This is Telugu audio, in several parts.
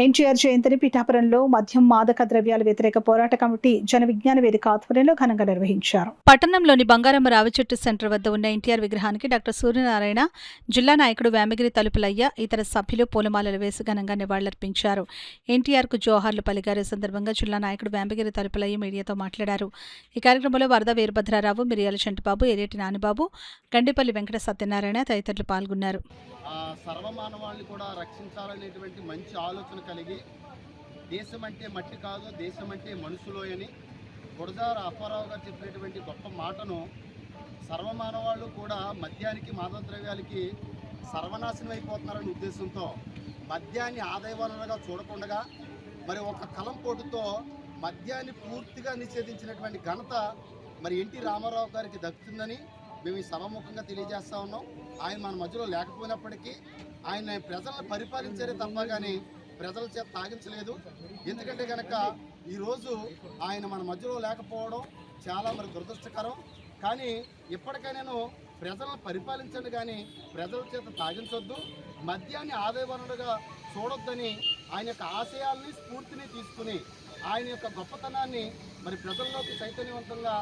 ఎన్టీఆర్ జయంతిని పిఠాపురంలో మద్యం మాదక ద్రవ్యాల వ్యతిరేక పోరాట కమిటీ జన విజ్ఞాన వేదిక ఆధ్వర్యంలో ఘనంగా నిర్వహించారు. పట్టణంలోని బంగారమ్మ రావిచెట్టు సెంటర్ వద్ద ఉన్న ఎన్టీఆర్ విగ్రహానికి డాక్టర్ సూర్యనారాయణ, జిల్లా నాయకుడు వేమగిరి తలుపులయ్య, ఇతర సభ్యులు పూలమాలలు వేసి ఘనంగా నివాళులర్పించారు. ఎన్టీఆర్కు జోహార్లు పలికారు. సందర్భంగా జిల్లా నాయకుడు వేమగిరి తలుపులయ్య మీడియాతో మాట్లాడారు. ఈ కార్యక్రమంలో వరద వీరభద్రారావు, మిరియాల చంటిబాబు, ఎరేటి నానిబాబు, గండిపల్లి వెంకట సత్యనారాయణ తదితరులు పాల్గొన్నారు. సర్వమానవాళ్ళని కూడా రక్షించాలనేటువంటి మంచి ఆలోచన కలిగి దేశం అంటే మట్టి కాదు, దేశం అంటే మనుషులు అని గురజాడ అప్పారావు గారు చెప్పినటువంటి గొప్ప మాటను సర్వమానవాళ్ళు కూడా మద్యానికి, మాదక ద్రవ్యాలకి సర్వనాశనం అయిపోతున్నారనే ఉద్దేశంతో మద్యాన్ని ఆదాయ వనరుగా చూడకుండా మరి ఒక తలంపోటుతో మద్యాన్ని పూర్తిగా నిషేధించినటువంటి ఘనత మరి ఎన్టీ రామారావు గారికి దక్కుతుందని మేము ఈ సభాముఖంగా తెలియజేస్తా ఉన్నాం. ఆయన మన మధ్యలో లేకపోయినప్పటికీ ఆయన ప్రజలను పరిపాలించారే తప్ప కానీ ప్రజల చేత తాగించలేదు. ఎందుకంటే కనుక ఈరోజు ఆయన మన మధ్యలో లేకపోవడం చాలా మరి దురదృష్టకరం. కానీ ఇప్పటికైనా ప్రజలను పరిపాలించండి కానీ ప్రజల చేత తాగించొద్దు, మద్యాన్ని ఆదాయ వనరుగా చూడొద్దని ఆయన యొక్క ఆశయాల్ని, స్ఫూర్తిని తీసుకుని ఆయన యొక్క గొప్పతనాన్ని మరి ప్రజల్లోకి చైతన్యవంతంగా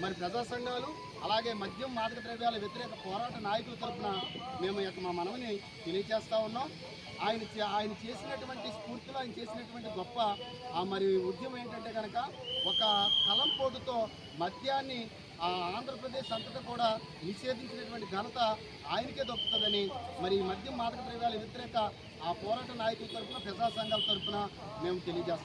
మరి ప్రజా సంఘాలు అలాగే మద్యం మాదక ద్రవ్యాల వ్యతిరేక పోరాట నాయకుల తరఫున మేము మా మనవిని తెలియజేస్తూ ఉన్నాం. ఆయన చేసినటువంటి స్ఫూర్తిలో ఆయన చేసినటువంటి గొప్ప మరి ఉద్యమం ఏంటంటే కనుక ఒక తలంపోటుతో మద్యాన్ని ఆంధ్రప్రదేశ్ అంతటా కూడా నిషేధించినటువంటి ఘనత ఆయనకే దొరుకుతుందని మరి మద్యం మాదక ద్రవ్యాల వ్యతిరేక ఆ పోరాట నాయకుల తరఫున, ప్రజా సంఘాల తరఫున మేము తెలియజేస్తాం.